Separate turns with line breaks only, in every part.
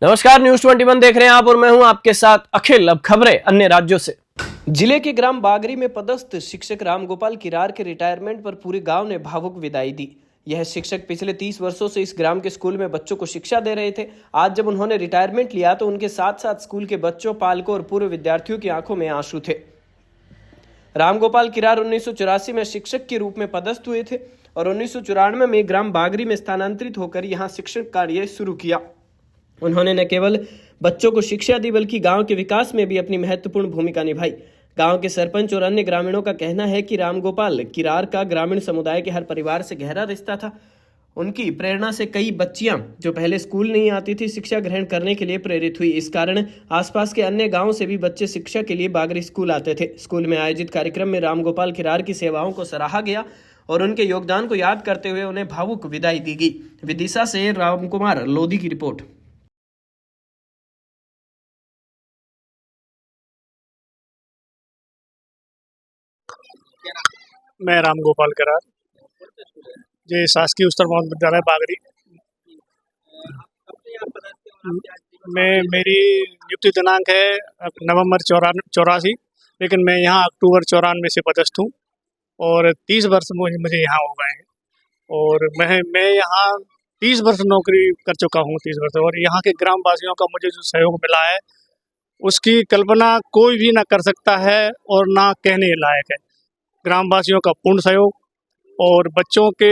नमस्कार, न्यूज 21 देख रहे हैं आप और मैं हूं आपके साथ अखिल। अब खबरें अन्य राज्यों से। जिले के ग्राम बागरी में पदस्थ शिक्षक रामगोपाल किरार के रिटायरमेंट पर पूरे गांव ने भावुक विदाई दी। यह शिक्षक पिछले 30 वर्षों से इस ग्राम के स्कूल में बच्चों को शिक्षा दे रहे थे। आज जब उन्होंने रिटायरमेंट लिया तो उनके साथ साथ स्कूल के बच्चों, पालकों और पूर्व विद्यार्थियों की आंखों में आंसू थे। रामगोपाल किरार 1984 में शिक्षक के रूप में पदस्थ हुए थे और 1994 में ग्राम बागरी में स्थानांतरित होकर यहां शिक्षक कार्य शुरू किया। उन्होंने न केवल बच्चों को शिक्षा दी बल्कि गांव के विकास में भी अपनी महत्वपूर्ण भूमिका निभाई। गांव के सरपंच और अन्य ग्रामीणों का कहना है कि रामगोपाल किरार का ग्रामीण समुदाय के हर परिवार से गहरा रिश्ता था। उनकी प्रेरणा से कई बच्चियां जो पहले स्कूल नहीं आती थी शिक्षा ग्रहण करने के लिए प्रेरित हुई। इस कारण आसपास के अन्य गांवों से भी बच्चे शिक्षा के लिए बागरी स्कूल आते थे। स्कूल में आयोजित कार्यक्रम में रामगोपाल किरार की सेवाओं को सराहा गया और उनके योगदान को याद करते हुए उन्हें भावुक विदाई दी गई। विदिशा से रामकुमार लोधी की रिपोर्ट।
मैं रामगोपाल किरार, ये शासकीय उच्चतर माध्यमिक विद्यालय बागरी में मेरी नियुक्ति दिनांक है नवंबर 84, लेकिन मैं यहाँ अक्टूबर 94 से पदस्थ हूँ और 30 वर्ष मुझे यहाँ हो गए हैं। और मैं यहाँ 30 वर्ष नौकरी कर चुका हूँ, 30 वर्ष। और यहाँ के ग्रामवासियों का मुझे जो सहयोग मिला है उसकी कल्पना कोई भी ना कर सकता है और ना कहने लायक है। ग्रामवासियों का पूर्ण सहयोग और बच्चों के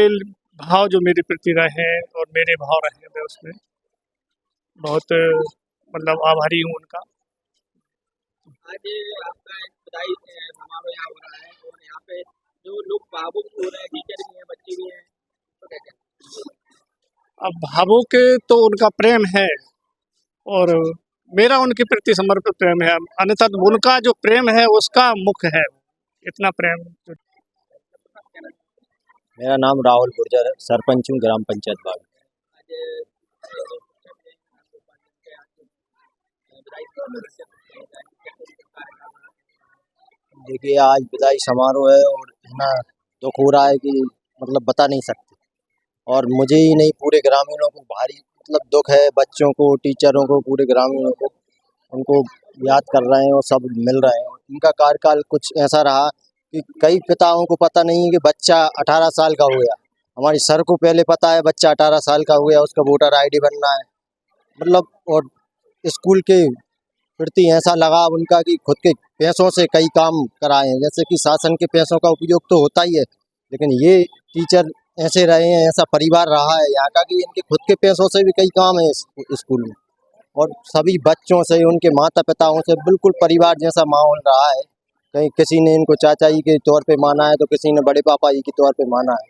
भाव जो मेरे प्रति रहे और मेरे भाव रहे, मैं उसमें बहुत आभारी हूँ उनका।
आज आपका एक बधाई समारोह यहाँ हो रहा है और यहाँ पे जो लोग भावुक हो रहे हैं, टीचर भी हैं, बच्चे भी हैं, तो क्या कहते हैं?
अब भावुक तो उनका प्रेम है और मेरा उनके प्रति समर्पित प्रेम है, अन्यथा उनका जो प्रेम है उसका मुख है, इतना प्रेम।
मेरा नाम राहुल गुर्जर है, सरपंच हूँ ग्राम पंचायत बाग। देखिए, आज विदाई समारोह है और इतना दुख हो रहा है कि बता नहीं सकते। और मुझे ही नहीं, पूरे ग्रामीणों को भारी दुख है। बच्चों को, टीचरों को, पूरे ग्रामीणों को उनको याद कर रहे हैं और सब मिल रहे हैं। इनका कार्यकाल कुछ ऐसा रहा कि कई पिताओं को पता नहीं है कि बच्चा 18 साल का हो गया। हमारी सर को पहले पता है बच्चा 18 साल का हो गया, उसका वोटर आईडी बनना है। और स्कूल के प्रति ऐसा लगाव उनका कि खुद के पैसों से कई काम कराए हैं। जैसे कि शासन के पैसों का उपयोग तो होता ही है, लेकिन ये टीचर ऐसे रहे हैं, ऐसा परिवार रहा है यहाँ का कि इनके खुद के पैसों से भी कई काम है स्कूल में। और सभी बच्चों से, उनके माता पिताओं से बिल्कुल परिवार जैसा माहौल रहा है। कहीं किसी ने इनको चाचा जी के तौर पे माना है तो किसी ने बड़े पापा जी के तौर पे माना है।